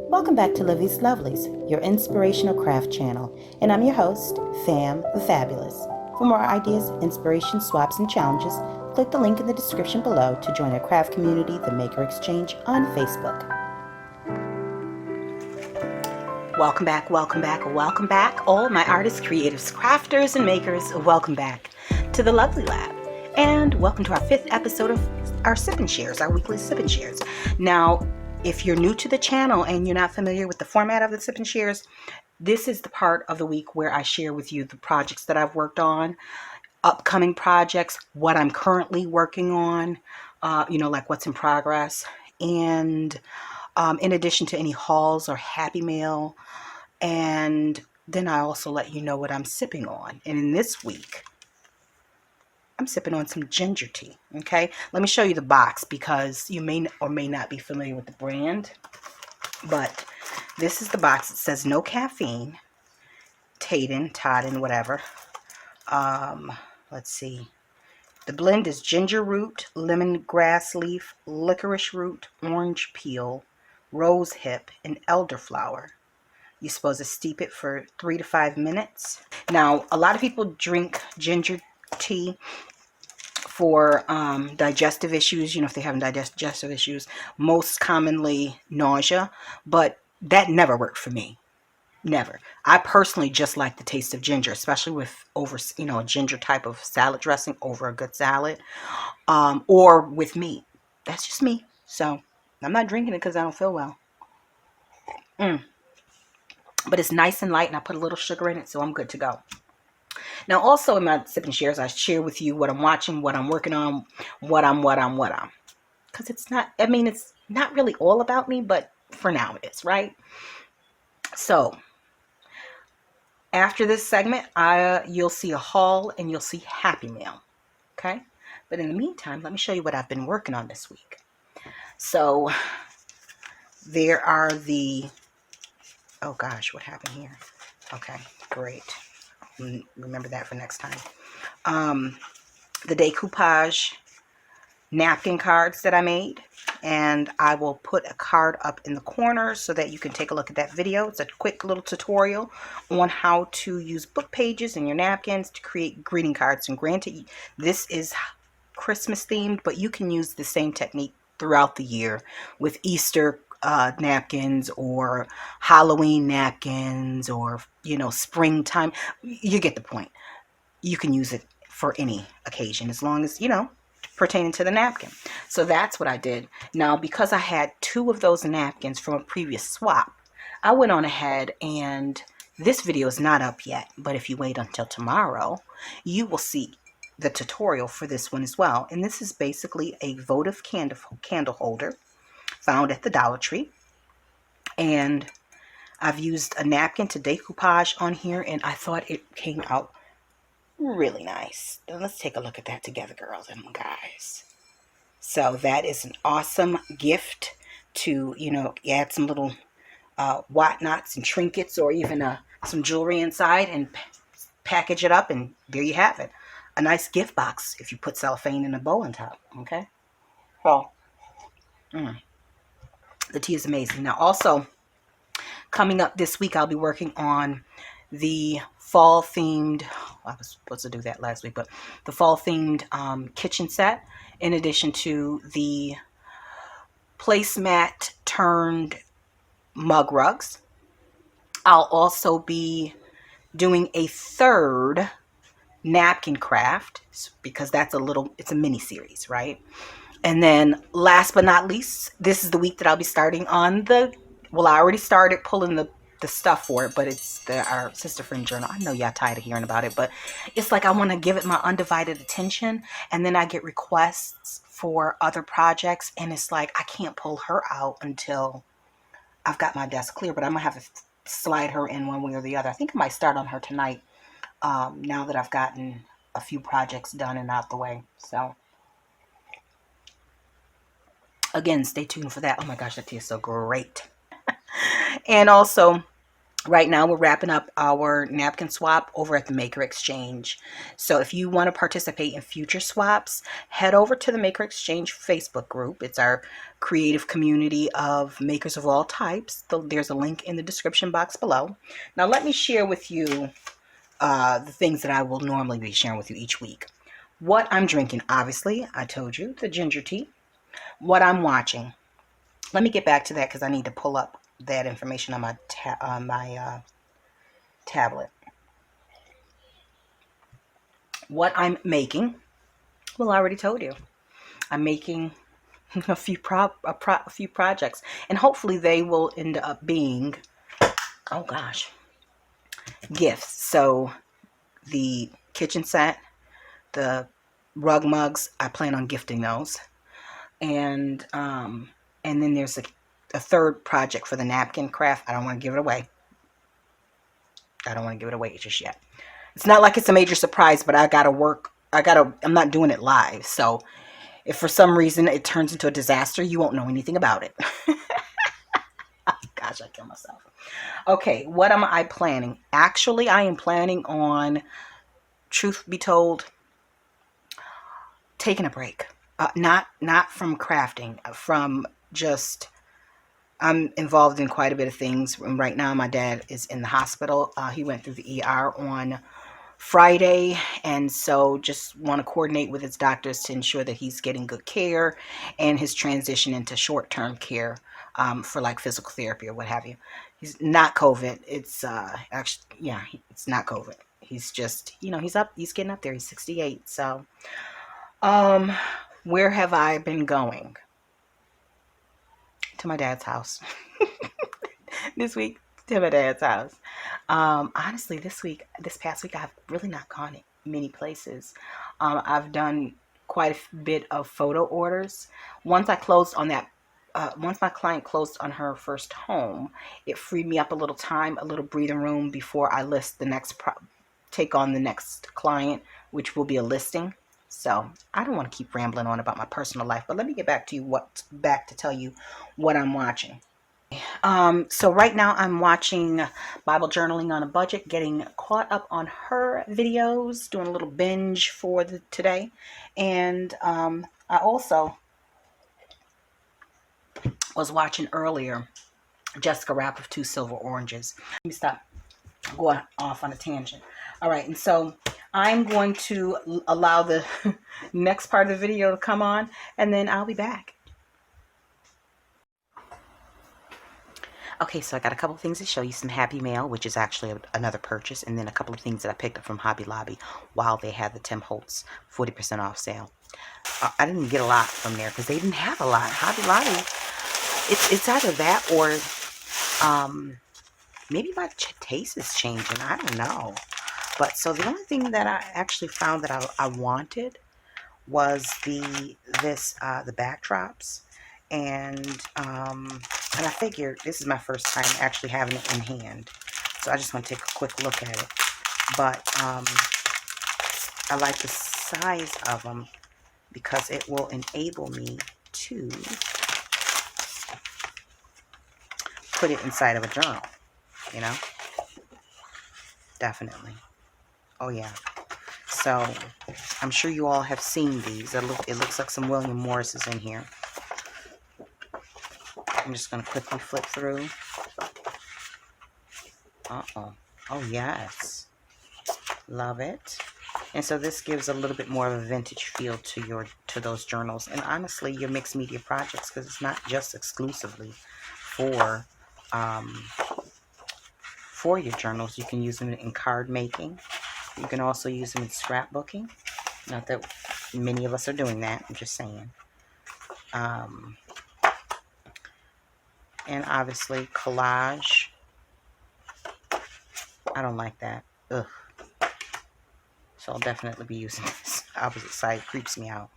Welcome back to Livie'S Lovelies, your inspirational craft channel, and I'm your host, Fam the Fabulous. For more ideas, inspiration, swaps, and challenges, click the link in the description below to join our craft community, the Maker Exchange, on Facebook. Welcome back, welcome back, welcome back, all my artists, creatives, crafters, and makers. Welcome back to the Lovely Lab, and welcome to our 5th episode of our Sip and Shares, our weekly Sip and Shares. Now, if you're new to the channel and you're not familiar with the format of the Sip and Shares, this is the part of the week where I share with you the projects that I've worked on, upcoming projects, what I'm currently working on, like what's in progress, and in addition to any hauls or happy mail. And then I also let you know what I'm sipping on. And in this week, I'm sipping on some ginger tea. Okay, let me show you the box because you may or may not be familiar with the brand. But this is the box. It says no caffeine, Todden, whatever. Let's see. The blend is ginger root, lemongrass leaf, licorice root, orange peel, rose hip, and elderflower. You're supposed to steep it for 3 to 5 minutes. Now, a lot of people drink ginger tea for digestive issues, if they have digestive issues, most commonly nausea, but that never worked for me. Never. I personally just like the taste of ginger, especially with over, a ginger type of salad dressing over a good salad, or with meat. That's just me. So I'm not drinking it because I don't feel well. But it's nice and light, and I put a little sugar in it, so I'm good to go. Now, also in my Sip and Shares, I share with you what I'm watching, what I'm working on, what I'm. Because it's not really all about me, but for now it is, right? So, after this segment, you'll see a haul and you'll see happy mail, okay? But in the meantime, let me show you what I've been working on this week. So, there are oh gosh, what happened here? Okay, great. Remember that for next time. The Decoupage napkin cards that I made, and I will put a card up in the corner so that you can take a look at that video. It's a quick little tutorial on how to use book pages in your napkins to create greeting cards. And granted, this is Christmas themed, but you can use the same technique throughout the year with Easter napkins or Halloween napkins or springtime. You get the point. You can use it for any occasion as long as pertaining to the napkin. So that's what I did. Now, because I had 2 of those napkins from a previous swap, I went on ahead, and this video is not up yet, but if you wait until tomorrow, you will see the tutorial for this one as well. And this is basically a votive candle holder found at the Dollar Tree. And I've used a napkin to decoupage on here, and I thought it came out really nice. Then let's take a look at that together, girls and guys. So that is an awesome gift to, add some little whatnots and trinkets, or even some jewelry inside, and package it up, and there you have it. A nice gift box if you put cellophane in a bow on top, okay? So, the tea is amazing. Now, also, coming up this week, I'll be working on the fall themed, I was supposed to do that last week, but the fall themed kitchen set, in addition to the placemat turned mug rugs. I'll also be doing a 3rd napkin craft because it's a mini series, right? And then last but not least, this is the week that I'll be starting on I already started pulling the stuff for it, but it's our Sister Friend journal. I know y'all tired of hearing about it, but it's like I want to give it my undivided attention, and then I get requests for other projects, and it's like I can't pull her out until I've got my desk clear, but I'm gonna have to slide her in one way or the other. I think I might start on her tonight, now that I've gotten a few projects done and out the way. So again, stay tuned for that. Oh my gosh, that tea is so great. And also, Right now, we're wrapping up our napkin swap over at the Maker Exchange. So if you want to participate in future swaps, head over to the Maker Exchange Facebook group. It's our creative community of makers of all types. There's a link in the description box below. Now, let me share with you the things that I will normally be sharing with you each week. What I'm drinking, obviously, I told you, the ginger tea. What I'm watching. Let me get back to that because I need to pull up that information on my tablet. What I'm making, well, I already told you. I'm making a few projects, and hopefully they will end up being, oh gosh, gifts. So the kitchen set, the rug mugs, I plan on gifting those, and then there's a third project for the napkin craft. I don't want to give it away. I don't want to give it away just yet. It's not like it's a major surprise, but I'm not doing it live. So if for some reason it turns into a disaster, you won't know anything about it. Gosh, I kill myself. Okay, what am I planning? Actually, I am planning on, truth be told, taking a break. Not from crafting, from just, I'm involved in quite a bit of things. Right now, my dad is in the hospital. He went through the ER on Friday, and so just want to coordinate with his doctors to ensure that he's getting good care and his transition into short-term care for like physical therapy or what have you. He's not COVID. It's actually, yeah, it's not COVID. He's just, he's getting up there. He's 68. So where have I been going? To my dad's house. This week, to my dad's house. Honestly, this past week, I've really not gone many places. I've done quite a bit of photo orders. Once once my client closed on her first home, it freed me up a little time, a little breathing room before I list the next take on the next client, which will be a listing. So I don't want to keep rambling on about my personal life, but let me get back to tell you what I'm watching. So right now I'm watching Bible Journaling on a Budget, getting caught up on her videos, doing a little binge for today. And I also was watching earlier Jessica Rapp of Two Silver Oranges. Let me stop going off on a tangent. All right, and so I'm going to allow the next part of the video to come on, and then I'll be back. Okay, so I got a couple of things to show you. Some Happy Mail, which is actually another purchase, and then a couple of things that I picked up from Hobby Lobby while they had the Tim Holtz 40% off sale. I didn't get a lot from there because they didn't have a lot. Hobby Lobby, it's either that or maybe my taste is changing. I don't know. But so the only thing that I actually found that I wanted was the backdrops, and I figured this is my first time actually having it in hand, so I just want to take a quick look at it. But I like the size of them because it will enable me to put it inside of a journal, definitely. Oh yeah. So I'm sure you all have seen these. It looks like some William Morris is in here. I'm just going to quickly flip through. Uh-oh. Oh, yes. Love it. And so this gives a little bit more of a vintage feel to those journals. And honestly, your mixed media projects, because it's not just exclusively for your journals. You can use them in card making. You can also use them in scrapbooking. Not that many of us are doing that. I'm just saying. And obviously collage. I don't like that. Ugh. So I'll definitely be using this. Opposite side creeps me out.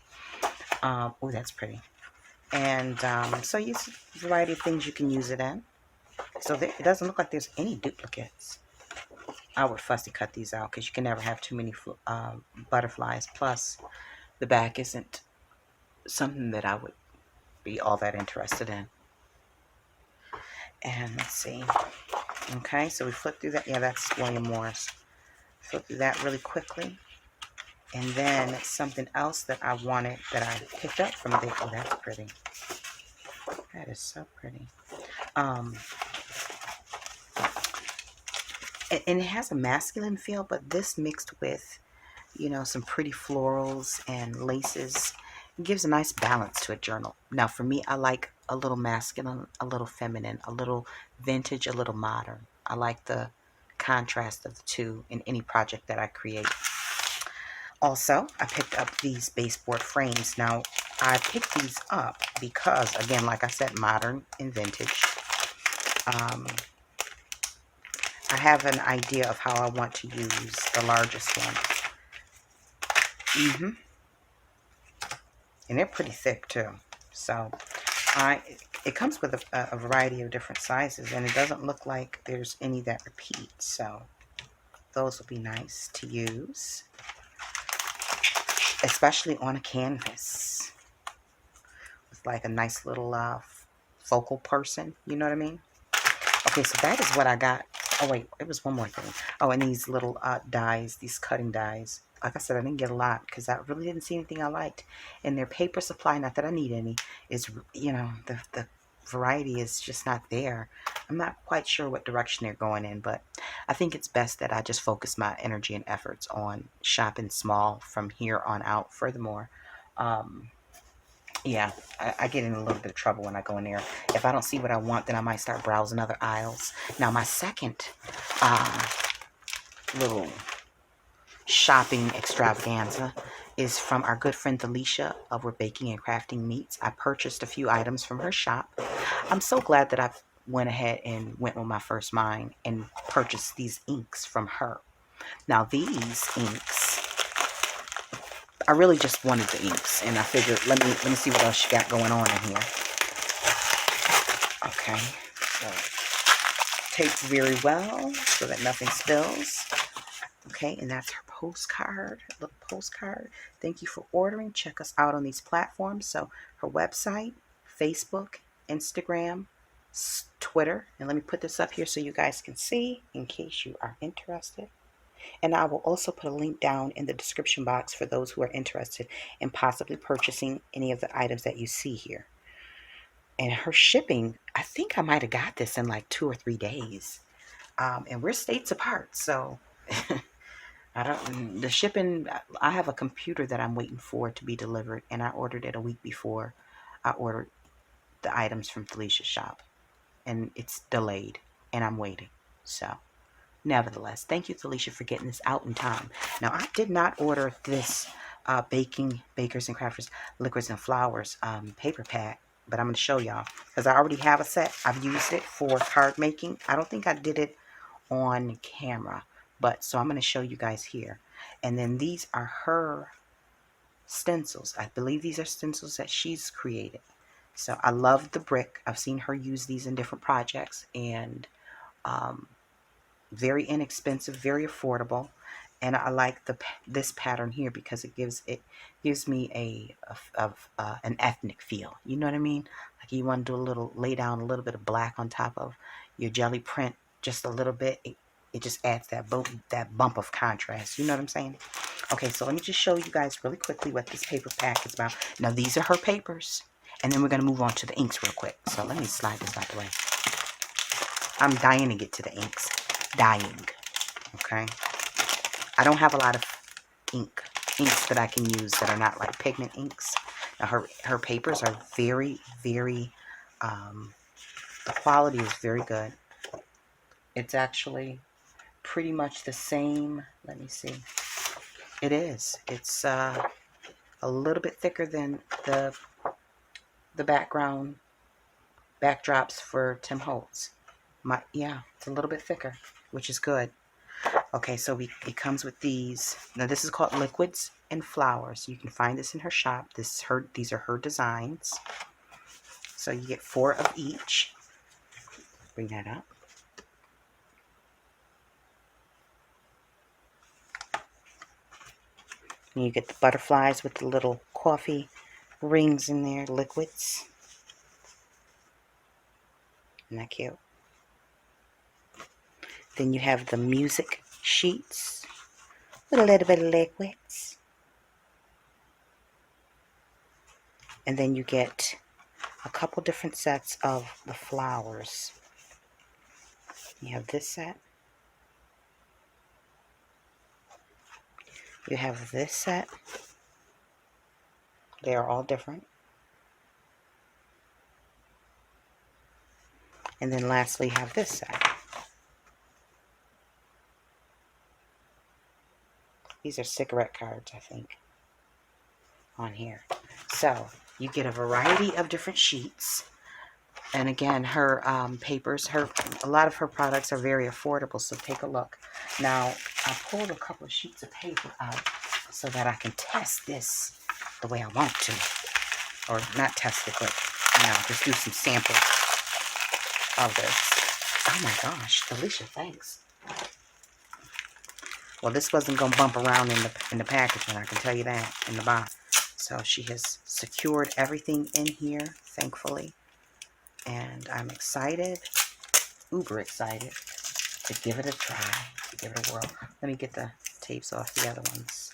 Oh, that's pretty. And so use a variety of things you can use it in. So it doesn't look like there's any duplicates. I would fussy cut these out because you can never have too many butterflies. Plus, the back isn't something that I would be all that interested in. And let's see. Okay, so we flip through that. Yeah, that's William Morris. Flip through that really quickly. And then something else that I wanted that I picked up from there. Oh, that's pretty. That is so pretty. And it has a masculine feel, but this mixed with, you know, some pretty florals and laces, it gives a nice balance to a journal. Now, for me, I like a little masculine, a little feminine, a little vintage, a little modern. I like the contrast of the two in any project that I create. Also, I picked up these baseboard frames. Now, I picked these up because, again, like I said, modern and vintage. I have an idea of how I want to use the largest one. And they're pretty thick too. So, it comes with a variety of different sizes, and it doesn't look like there's any that repeat. So, those will be nice to use, especially on a canvas with like a nice little focal person. You know what I mean? Okay, so that is what I got. Oh, wait, it was one more thing. Oh, and these little dies, these cutting dies. Like I said, I didn't get a lot because I really didn't see anything I liked. And their paper supply, not that I need any, is, you know, the variety is just not there. I'm not quite sure what direction they're going in, but I think it's best that I just focus my energy and efforts on shopping small from here on out. Furthermore, yeah, I get in a little bit of trouble when I go in there. If I don't see what I want, then I might start browsing other aisles. Now, my second little shopping extravaganza is from our good friend THELISHA of Where Baking and Crafting Meets. I purchased a few items from her shop. I'm so glad that I went ahead and went with my first mind and purchased these inks from her. Now, these inks, I really just wanted the inks, and I figured let me see what else she got going on in here. Okay, so taped very well so that nothing spills. Okay, and that's her postcard, little postcard. Thank you for ordering. Check us out on these platforms. So her website, Facebook, Instagram, Twitter, and let me put this up here so you guys can see in case you are interested. And I will also put a link down in the description box for those who are interested in possibly purchasing any of the items that you see here. And her shipping, I think I might have got this in like 2 or 3 days. And we're states apart, so the shipping, I have a computer that I'm waiting for to be delivered, and I ordered it a week before I ordered the items from THELISHA's shop. And it's delayed, and I'm waiting. So, nevertheless, thank you, THELISHA, for getting this out in time. Now, I did not order this Bakers and Crafters Liquids and Flowers paper pack, but I'm going to show y'all because I already have a set. I've used it for card making. I don't think I did it on camera, but so I'm going to show you guys here. And then these are her stencils. I believe these are stencils that she's created. So I love the brick. I've seen her use these in different projects, and very inexpensive, very affordable. And I like this pattern here because it gives me an ethnic feel. You know what I mean? Like you want to do lay down a little bit of black on top of your jelly print, just a little bit. It just adds that bump of contrast. You know what I'm saying? Okay, so let me just show you guys really quickly what this paper pack is about. Now these are her papers, and then we're gonna move on to the inks real quick. So let me slide this out the way. I'm dying to get to the inks. Dying. Okay. I don't have a lot of inks that I can use that are not like pigment inks. Now her papers are very, very, the quality is very good. It's actually pretty much the same. Let me see. It is. It's a little bit thicker than the backdrops for Tim Holtz. Yeah, it's a little bit thicker, which is good. Okay, so it comes with these. Now this is called Liquids and Flowers. You can find this in her shop. These are her designs. So you get 4 of each. Bring that up. And you get the butterflies with the little coffee rings in there, liquids. Isn't that cute? Then you have the music sheets with a little bit of liquids. And then you get a couple different sets of the flowers. You have this set. You have this set. They are all different. And then lastly, you have this set. These are cigarette cards, I think, on here. So you get a variety of different sheets. And again, her papers, a lot of her products are very affordable, so take a look. Now, I pulled a couple of sheets of paper out so that I can test this the way I want to. Or not test it, but, just do some samples of this. Oh my gosh, THELISHA, thanks. Well, this wasn't going to bump around in the packaging, I can tell you that, in the box. So she has secured everything in here, thankfully. And I'm excited, uber excited, to give it a try, to give it a whirl. Let me get the tapes off the other ones.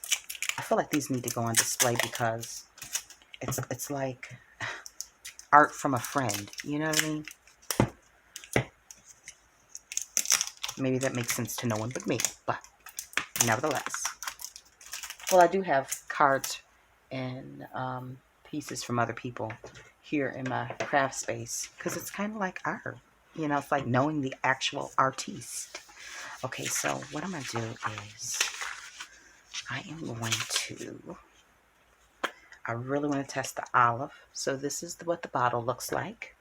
I feel like these need to go on display because it's like art from a friend. You know what I mean? Maybe that makes sense to no one but me, but nevertheless. Well, I do have cards and pieces from other people here in my craft space because it's kind of like art. It's like knowing the actual artiste. Okay, so what I'm going to do is I really want to test the olive. So this is what the bottle looks like.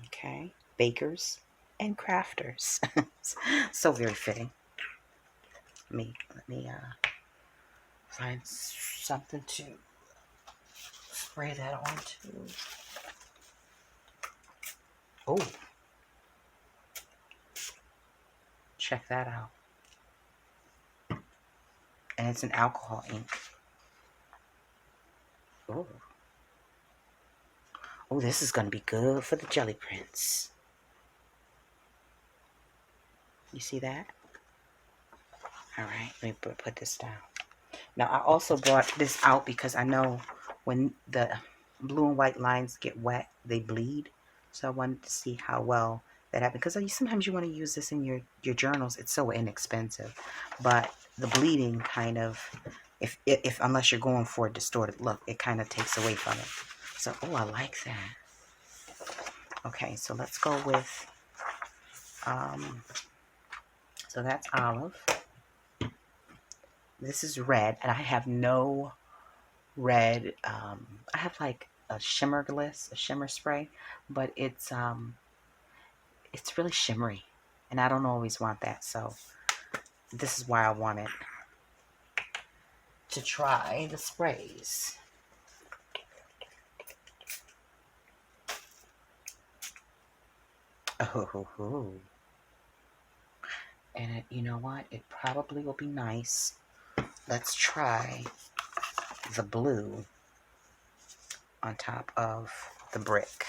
Okay, bakers and crafters. So very fitting. Let me find something to spray that onto. Oh, check that out. And it's an alcohol ink. Oh. Oh, this is going to be good for the jelly prints. You see that? All right, let me put this down. Now, I also brought this out because I know when the blue and white lines get wet, they bleed. So I wanted to see how well that happened. Because sometimes you want to use this in your journals. It's so inexpensive. But the bleeding kind of, if unless you're going for a distorted look, it kind of takes away from it. So, oh, I like that. Okay, so let's go with, so that's olive. This is red, and I have no red. I have like a shimmer gliss, a shimmer spray, but it's really shimmery, and I don't always want that. So this is why I wanted to try the sprays. Oh, and you know what? It probably will be nice. Let's try the blue on top of the brick.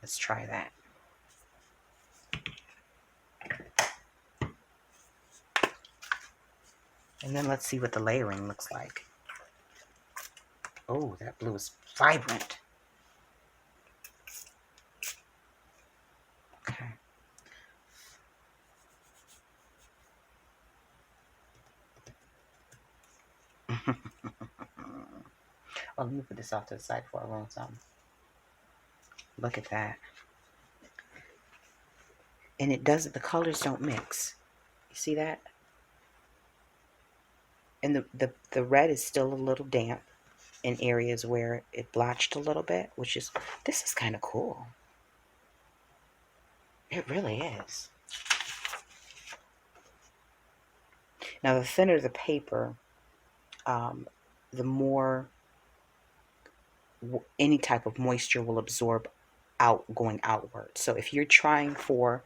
Let's try that. And then let's see what the layering looks like. Oh, that blue is vibrant. Okay. Oh, let me put this off to the side before I ruin something. Look at that. And it doesn't, the colors don't mix. You see that? And the red is still a little damp in areas where it blotched a little bit, this is kind of cool. It really is. Now, the thinner the paper, the more any type of moisture will absorb going outward. So if you're going for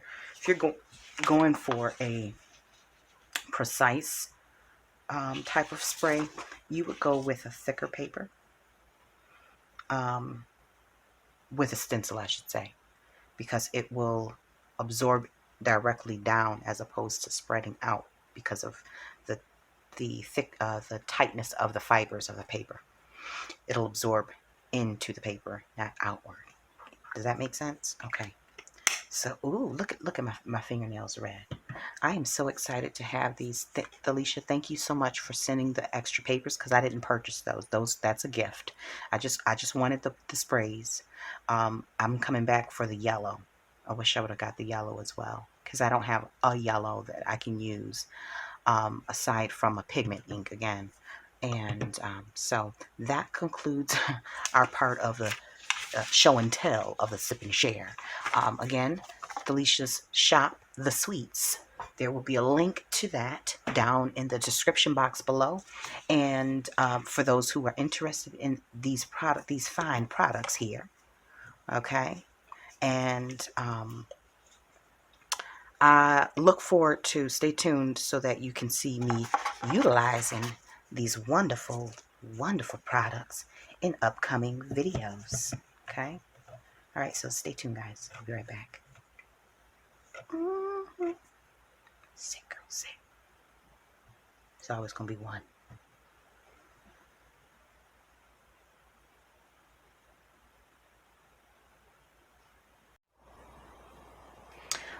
a precise type of spray, you would go with a thicker paper, with a stencil, I should say, because it will absorb directly down as opposed to spreading out because of the the tightness of the fibers of the paper. It'll absorb into the paper, not outward. Does that make sense? Okay. So, ooh, look at my fingernails red. I am so excited to have these. THELISHA, thank you so much for sending the extra papers because I didn't purchase those. That's a gift. I just wanted the sprays. I'm coming back for the yellow. I wish I would have got the yellow as well because I don't have a yellow that I can use aside from a pigment ink again. And so that concludes our part of the show and tell of the sip and share. Again, THELISHA's shop, The Sweets. There will be a link to that down in the description box below. And for those who are interested in these fine products here, okay. And I look forward to, stay tuned so that you can see me utilizing these wonderful, wonderful products in upcoming videos. Okay. All right, so stay tuned, guys. I'll be right back. Sick, girl, sick. It's always going to be one.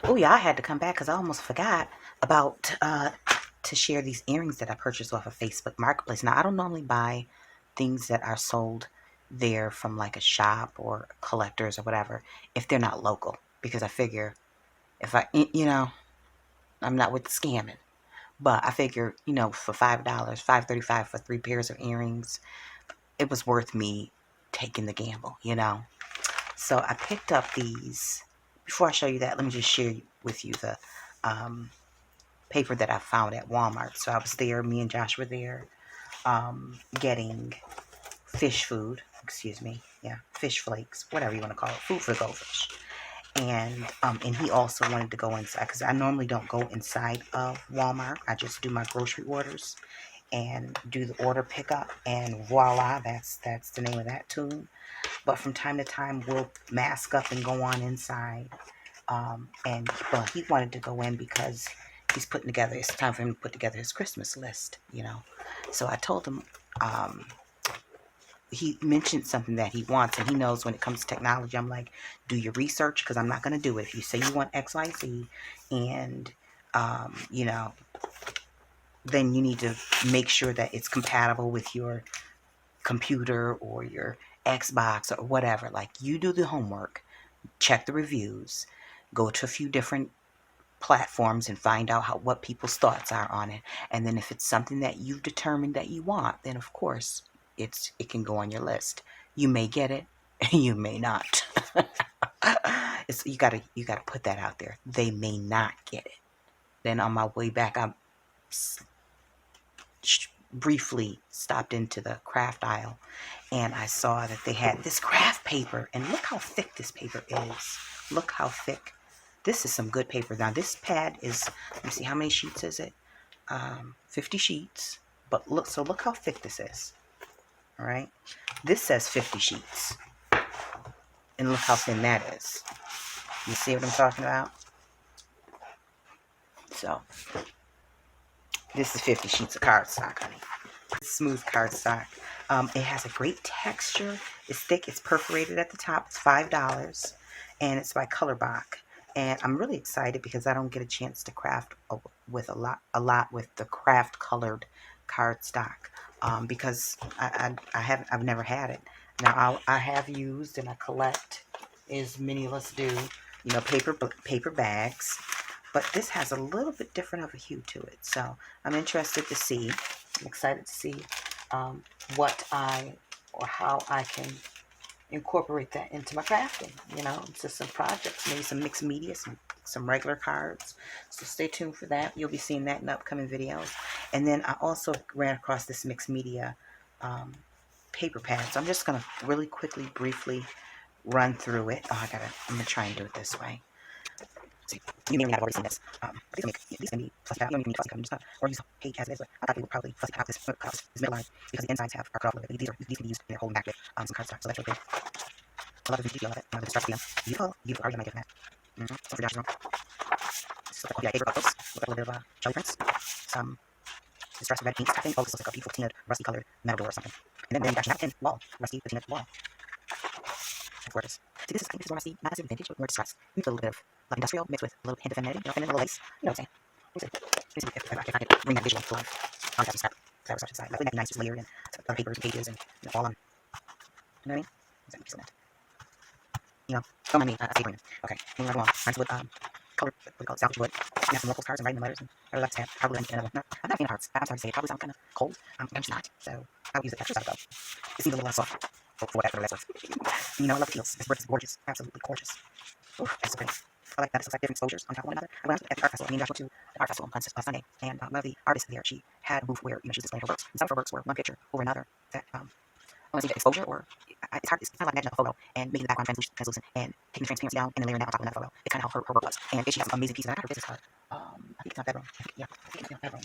Oh, yeah, I had to come back because I almost forgot about to share these earrings that I purchased off of Facebook Marketplace. Now, I don't normally buy things that are sold there from like a shop or collectors or whatever if they're not local, because I figure if I'm not with the scamming, but I figure, for $5, $5.35 for 3 pairs of earrings, it was worth me taking the gamble, So I picked up these. Before I show you that, let me just share with you the paper that I found at Walmart. So I was there, me and Josh were there, getting fish food, fish flakes, whatever you want to call it, food for the goldfish. And he also wanted to go inside because I normally don't go inside of Walmart. I just do my grocery orders and do the order pickup, and voila, that's the name of that tune. But from time to time, we'll mask up and go on inside. But he wanted to go in because he's putting together. It's time for him to put together his Christmas list, So I told him. He mentioned something that he wants, and he knows when it comes to technology, I'm like, do your research, because I'm not going to do it. If you say you want XYZ, and, then you need to make sure that it's compatible with your computer or your Xbox or whatever. Like, you do the homework, check the reviews, go to a few different platforms and find out what people's thoughts are on it. And then if it's something that you've determined that you want, then of course it can go on your list. You may get it, you may not. You gotta put that out there. They may not get it. Then on my way back, I briefly stopped into the craft aisle, and I saw that they had this craft paper, and look how thick this paper is. Look how thick. This is some good paper. Now this pad is, let me see, how many sheets is it? 50 sheets. But look how thick this is. All right. This says 50 sheets. And look how thin that is. You see what I'm talking about? So, this is 50 sheets of cardstock, honey. Smooth cardstock. It has a great texture. It's thick. It's perforated at the top. It's $5. And it's by Colorbach. And I'm really excited because I don't get a chance to craft with a lot with the craft colored cardstock. Because I've never had it. Now I have used and I collect, as many of us do, paper bags, but this has a little bit different of a hue to it. So I'm interested to see. I'm excited to see how I can incorporate that into my crafting. Into some projects, maybe some mixed media, some regular cards. So stay tuned for that. You'll be seeing that in upcoming videos. And then I also ran across this mixed media paper pad. So I'm just going to really quickly, briefly run through it. I'm going to try and do it this way. See, you may have already seen this. These can be fussy cut. You don't even need fussy cut. Just or use page as it is. But I thought they would probably fussy cut this middle line because the insides are cut off a little bit. These can be used in their holding back with some cardstock. So that's really good. I love the detail of it. I'm going to start seeing them. Beautiful. Beautiful. I might get that. Some for Josh's room. This is like a paper close. Look like a little bit of jelly prints. Some distressed red paints. I think, oh, this looks like a beautiful painted, rusty colored metal door or something. And then you got your napkin wall. Rusty painted wall. That's gorgeous. See, this is, I think this is where I see not necessarily vintage, but more distress. Maybe a little bit of like industrial mixed with a little hint of femininity. You know, feminine, a little lace. You know what I'm saying? Let me see if I could bring that visual to life. I'll have to start. That was such a side. Like, wouldn't that be nice? Just layered in other papers and pages and all on. You know what I mean? Is that what you know, don't mind me, I say bring it. Okay, moving right along. Mine's with, color, what do you call it, salvage wood. You have some local cards and writing the letters, and I would like to have probably another one. No, I'm not a fan of hearts. I'm sorry to say it, probably sounds kind of cold. I'm just not, so I would use the textures out of it. It seems a little soft for whatever that's worth. You know, I love the feels. This brick is gorgeous, absolutely gorgeous. Ooh, that's so pretty. I like that. It's like different exposures on top of one another. I went at the art festival. Me and Josh went to the art festival on Sunday, and one of the artists there, she had a booth where, you know, she was displaying her works. And some of her works were one picture over another. That I want to see the exposure, or it's hard. It's kind of like imagining a photo and making the background translucent and taking the transparency down and then layering that on top of another photo. It's kind of how her work was. And she has some amazing pieces. And I got her business card. I think it's not bedroom. Yeah, I think it's not bedroom.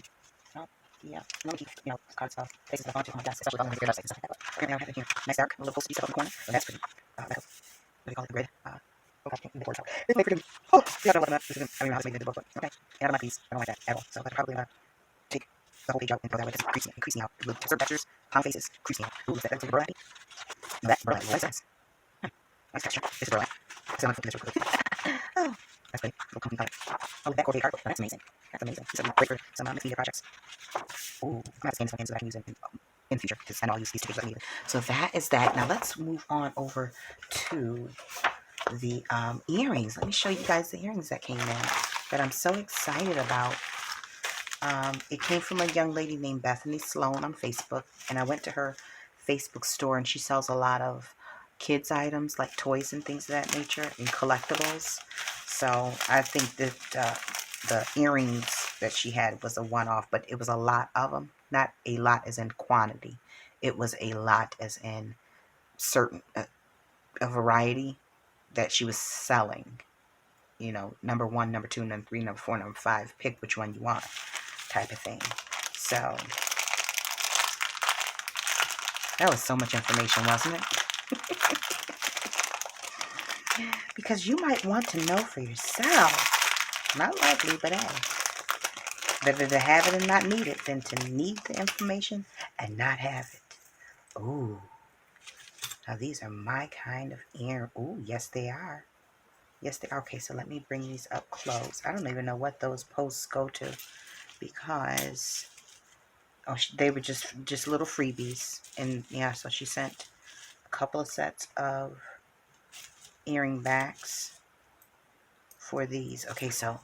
No, yeah. Let me keep, you know, cards stuff, places stuff on my desk, especially when I'm going to websites and stuff like that. But currently I have it here. Nice dark, a little post piece up in the corner. So that's pretty. Like a, what do you call it? The grid. Oh gosh, I can't read the board. It's way pretty. Oh, yeah, I don't love that. This isn't, I don't know how to make it into the book, but okay. And I don't like these. I don't like that at all. So I could probably take the whole page out and throw that way. It's creasing out. With certain textures, palm faces, creasing out. Ooh, that's a burlap. No, that's burlap. What is that? Nice texture. This is burlap. So I'm flipping this real quick. Oh, that's pretty. Little company color. Oh, that Corvette cardboard. Oh, that's amazing. That's amazing. This is great for some mixed media projects. Ooh, I'm going to have to scan this one in so that I can use it in the future, because I know I'll use these stickers like I need it. So that is that. Now let's move on over to the earrings. Let me show you guys the earrings that came in that I'm so excited about. It came from a young lady named Bethany Sloan on Facebook, and I went to her Facebook store, and she sells a lot of kids items like toys and things of that nature and collectibles. So I think that the earrings that she had was a one-off, but it was a lot of them. Not a lot as in quantity. It was a lot as in certain a variety that she was selling. You know, number 1, number 2, number 3, number 4, number 5. Pick which one you want, type of thing. So that was so much information, wasn't it? Because you might want to know for yourself. Not likely, but hey. Better to have it and not need it than to need the information and not have it. Ooh. Now these are my kind of ear. Ooh, yes they are. Yes they are. Okay, so let me bring these up close. I don't even know what those posts go to, because they were just little freebies. And yeah, so she sent a couple of sets of earring backs for these. Okay, so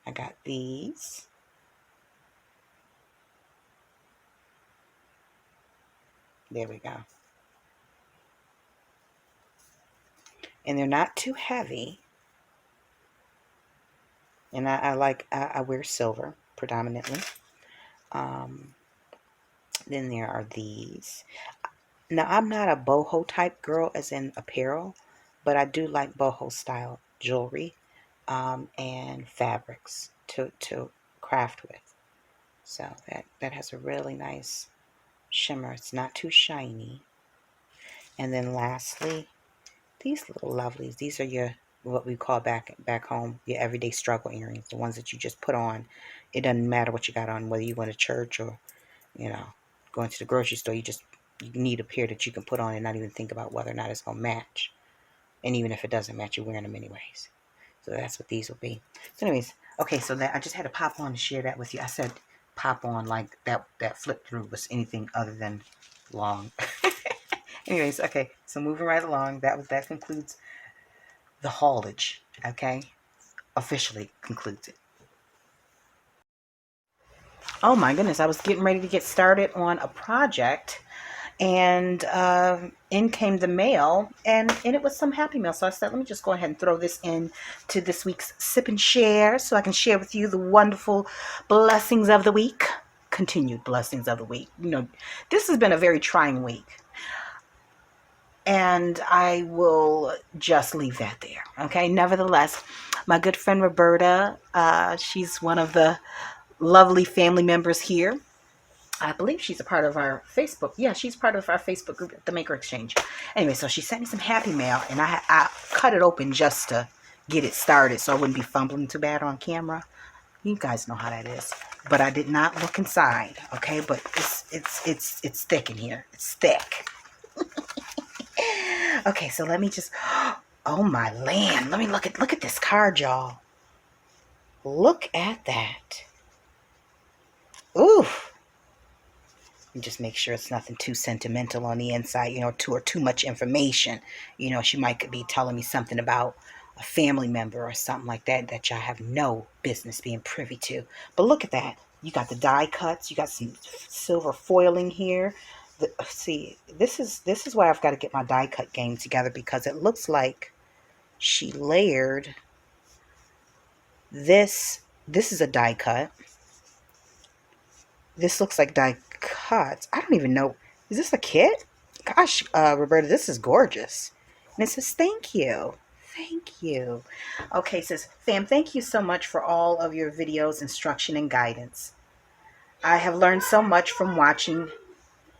I got these. There we go. And they're not too heavy. And I wear silver predominantly. Then there are these. Now, I'm not a boho type girl as in apparel, but I do like boho style jewelry and fabrics to craft with. So that has a really nice shimmer. It's not too shiny. And then lastly, these little lovelies. These are your, what we call back home, your everyday struggle earrings. The ones that you just put on. It doesn't matter what you got on, whether you went to church or, you know, going to the grocery store. You need a pair that you can put on and not even think about whether or not it's going to match. And even if it doesn't match, you're wearing them anyways. So that's what these will be. So anyways, okay, so that I just had to pop on to share that with you. I said pop on like that flip through was anything other than long. Anyways, okay, so moving right along, that concludes the haulage, okay? Officially concludes it. Oh my goodness, I was getting ready to get started on a project, and in came the mail, and it was some happy mail. So I said, let me just go ahead and throw this in to this week's Sip and Share so I can share with you the wonderful blessings of the week. Continued blessings of the week. You know, this has been a very trying week. And I will just leave that there. Okay. Nevertheless, my good friend Roberta, she's one of the lovely family members here. I believe she's a part of our Facebook. Yeah, she's part of our Facebook group, the Maker Exchange. Anyway, so she sent me some happy mail, and I cut it open just to get it started so I wouldn't be fumbling too bad on camera. You guys know how that is. But I did not look inside, okay? But it's thick in here. It's thick. Okay, so let me just, oh my land. Let me look at this card, y'all. Look at that. Ooh. And just make sure it's nothing too sentimental on the inside, you know, too much information. You know, she might be telling me something about a family member or something like that that y'all have no business being privy to. But look at that. You got the die cuts. You got some silver foiling here. See, this is why I've got to get my die cut game together, because it looks like she layered this. This is a die cut. This looks like die cuts. I don't even know. Is this a kit? Gosh, Roberta, this is gorgeous. And it says, thank you. Thank you. Okay, it says, fam, thank you so much for all of your videos, instruction, and guidance. I have learned so much from watching.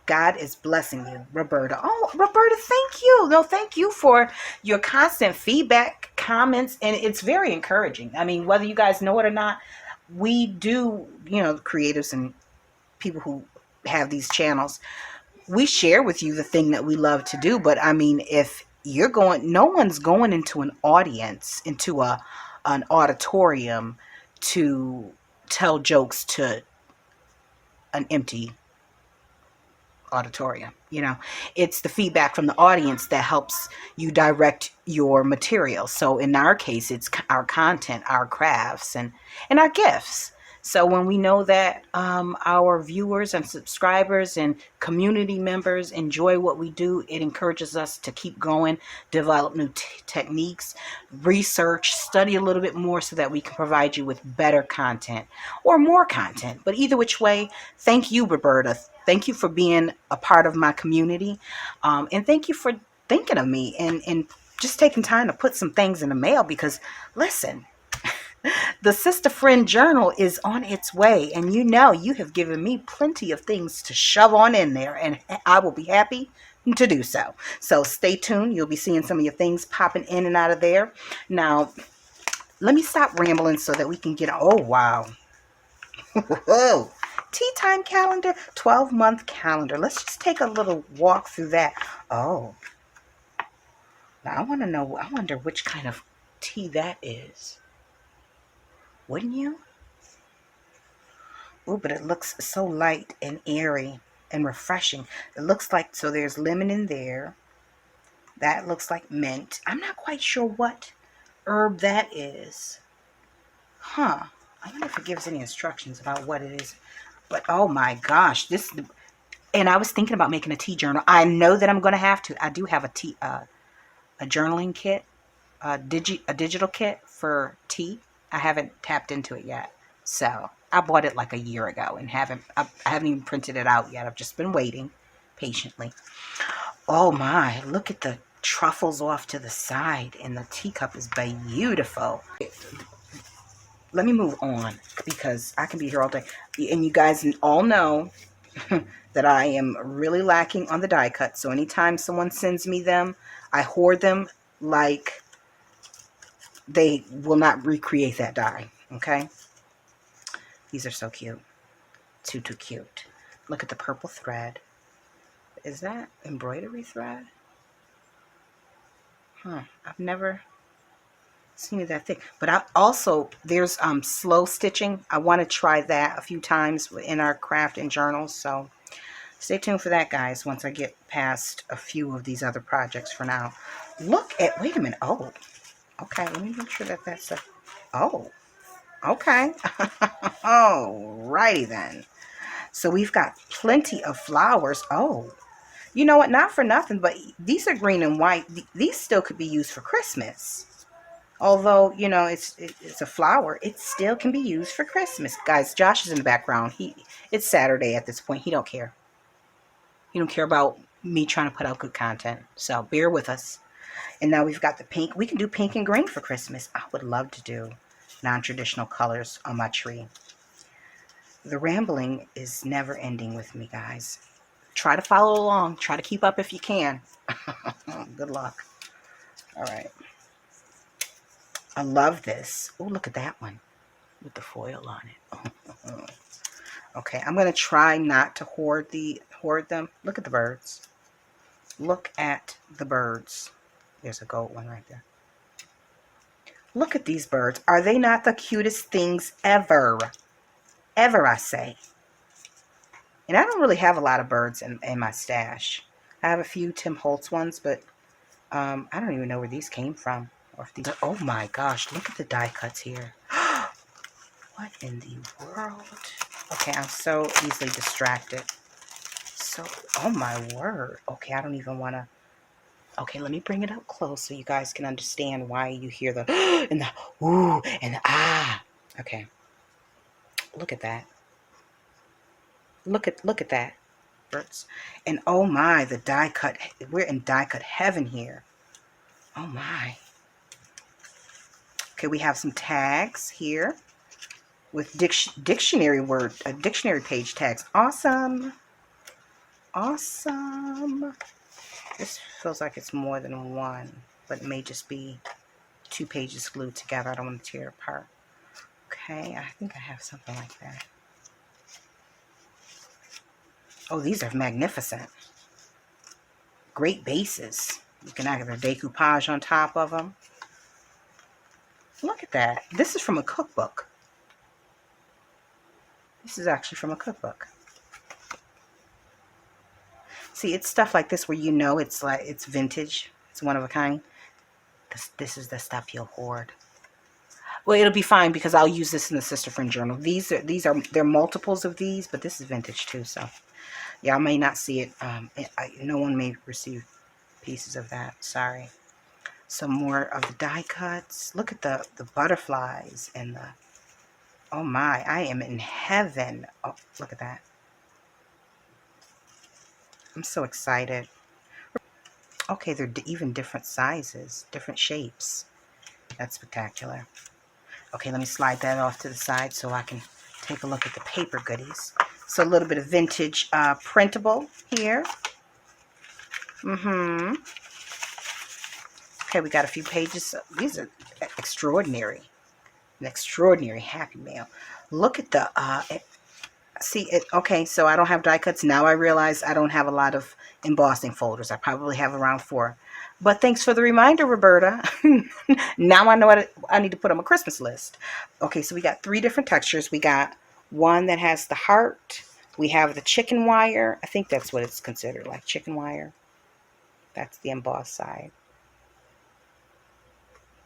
God is blessing you, Roberta. Oh, Roberta, thank you. No, thank you for your constant feedback, comments, and it's very encouraging. I mean, whether you guys know it or not, we do, you know, creatives and people who have these channels, we share with you the thing that we love to do. But I mean, if you're going, no one's going into an audience, into an auditorium to tell jokes to an empty auditorium. You know, it's the feedback from the audience that helps you direct your material. So in our case, it's our content, our crafts, and our gifts. So when we know that our viewers and subscribers and community members enjoy what we do, it encourages us to keep going, develop new techniques, research, study a little bit more so that we can provide you with better content or more content. But either which way, thank you, Roberta. Thank you for being a part of my community. And thank you for thinking of me and just taking time to put some things in the mail, because listen, the Sister Friend Journal is on its way, and you know you have given me plenty of things to shove on in there, and I will be happy to do so. So stay tuned. You'll be seeing some of your things popping in and out of there. Now, let me stop rambling so that we can get, oh, wow. Whoa. Tea time calendar, 12-month calendar. Let's just take a little walk through that. Oh. Now, I want to know, I wonder which kind of tea that is. Wouldn't you? Oh, but it looks so light and airy and refreshing. It looks like, so there's lemon in there. That looks like mint. I'm not quite sure what herb that is. Huh. I wonder if it gives any instructions about what it is. But oh my gosh, this, and I was thinking about making a tea journal. I know that I'm going to have to. I do have a tea, a journaling kit, a digital kit for tea. I haven't tapped into it yet. So I bought it like a year ago and I haven't even printed it out yet. I've just been waiting patiently. Oh my, look at the truffles off to the side, and the teacup is beautiful. Let me move on because I can be here all day. And you guys all know that I am really lacking on the die cut. So anytime someone sends me them, I hoard them like they will not recreate that die. Okay? These are so cute. Too cute. Look at the purple thread. Is that embroidery thread? Huh. I've never seen it that thick. But I also, there's slow stitching. I want to try that a few times in our craft and journals. So stay tuned for that, guys, once I get past a few of these other projects for now. Look at, wait a minute. Oh, okay. Let me make sure that that's a, oh, okay. Alrighty then. So we've got plenty of flowers. Oh, you know what? Not for nothing, but these are green and white. These still could be used for Christmas. Although, you know, it's a flower, it still can be used for Christmas. Guys, Josh is in the background. It's Saturday at this point. He don't care. He don't care about me trying to put out good content. So bear with us. And now we've got the pink. We can do pink and green for Christmas. I would love to do non-traditional colors on my tree. The rambling is never ending with me, guys. Try to follow along. Try to keep up if you can. Good luck. All right. I love this. Oh, look at that one with the foil on it. Okay, I'm going to try not to hoard them. Look at the birds. Look at the birds. There's a gold one right there. Look at these birds. Are they not the cutest things ever? Ever, I say. And I don't really have a lot of birds in my stash. I have a few Tim Holtz ones, but I don't even know where these came from. Or if these, oh my gosh, look at the die cuts here. What in the world? Okay, I'm so easily distracted. So, oh my word. Okay, I don't even want to. Okay, let me bring it up close so you guys can understand why you hear the and the ooh and the ah. Okay, look at that. Look at that. Birds. And oh my, the die cut. We're in die cut heaven here. Oh my. Okay, we have some tags here with dictionary page tags. Awesome. Awesome. This feels like it's more than one, but it may just be 2 pages glued together. I don't want to tear it apart. Okay, I think I have something like that. Oh, these are magnificent. Great bases. You can have a decoupage on top of them. Look at that. This is from a cookbook. This is actually from a cookbook. See, it's stuff like this where you know it's like it's vintage. It's one of a kind. This is the stuff you'll hoard. Well, it'll be fine because I'll use this in the Sister Friend Journal. They're multiples of these, but this is vintage too. So, yeah, I may not see it. No one may receive pieces of that. Sorry. Some more of the die cuts. Look at the butterflies and the. Oh my! I am in heaven. Oh, look at that. I'm so excited. Okay, they're even different sizes, different shapes. That's spectacular. Okay, let me slide that off to the side so I can take a look at the paper goodies. So a little bit of vintage printable here. Okay, we got a few pages. These are extraordinary. An extraordinary Happy Mail. Look at the see it. Okay, so I don't have die cuts. Now I realize I don't have a lot of embossing folders. I probably have around 4. But thanks for the reminder, Roberta. Now I know what I need to put on my Christmas list. Okay, so we got 3 different textures. We got one that has the heart. We have the chicken wire. I think that's what it's considered, like chicken wire. That's the embossed side.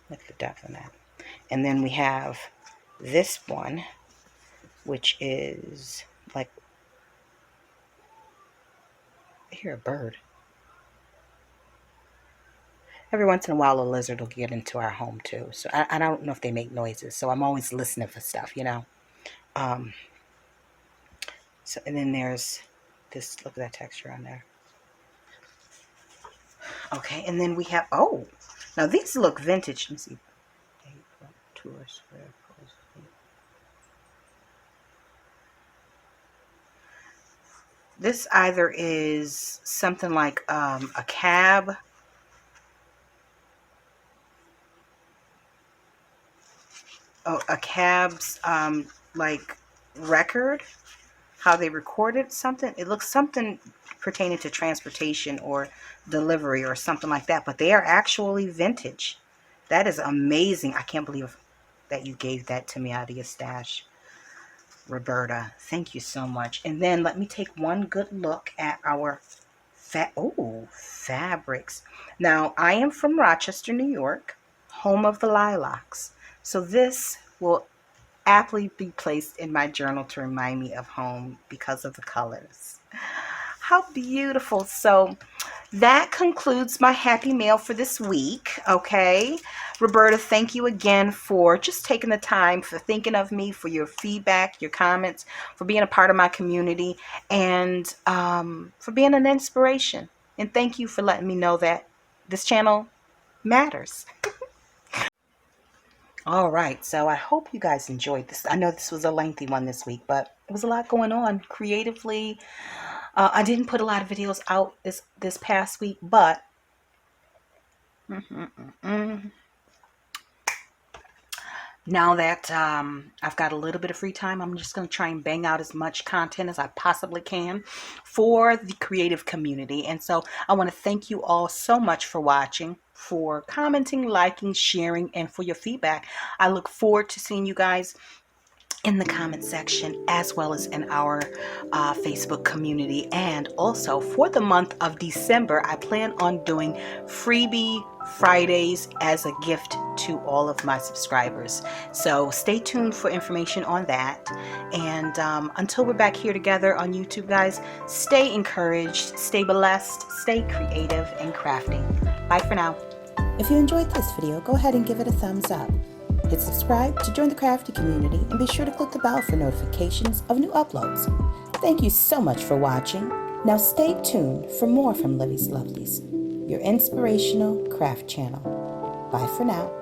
Look at the depth on that. And then we have this one, which is like, I hear a bird. Every once in a while, a lizard will get into our home too. So I don't know if they make noises. So I'm always listening for stuff, you know. So and then there's this. Look at that texture on there. Okay, and then we have. Oh, now these look vintage. Let me see. This either is something like a cab. Oh, a cab's like record, how they recorded something. It looks something pertaining to transportation or delivery or something like that, but they are actually vintage. That is amazing. I can't believe that you gave that to me out of your stash, Roberta. Thank you so much. And then let me take one good look at our fabrics. Now, I am from Rochester, New York, home of the lilacs. So this will aptly be placed in my journal to remind me of home because of the colors. How beautiful. So that concludes my Happy Mail for this week. Okay, Roberta, thank you again for just taking the time, for thinking of me, for your feedback, your comments, for being a part of my community, and for being an inspiration. And thank you for letting me know that this channel matters. All right, so I hope you guys enjoyed this. I know this was a lengthy one this week, but it was a lot going on creatively. I didn't put a lot of videos out this past week, but Now that I've got a little bit of free time, I'm just going to try and bang out as much content as I possibly can for the creative community. And so I want to thank you all so much for watching, for commenting, liking, sharing, and for your feedback. I look forward to seeing you guys in the comment section, as well as in our Facebook community. And also for the month of December, I plan on doing freebie Fridays as a gift to all of my subscribers. So stay tuned for information on that. And until we're back here together on YouTube, guys, stay encouraged, stay blessed, stay creative and crafting. Bye for now. If you enjoyed this video, go ahead and give it a thumbs up. Hit subscribe to join the crafty community, and be sure to click the bell for notifications of new uploads. Thank you so much for watching. Now stay tuned for more from Livie's Lovelies, your inspirational craft channel. Bye for now.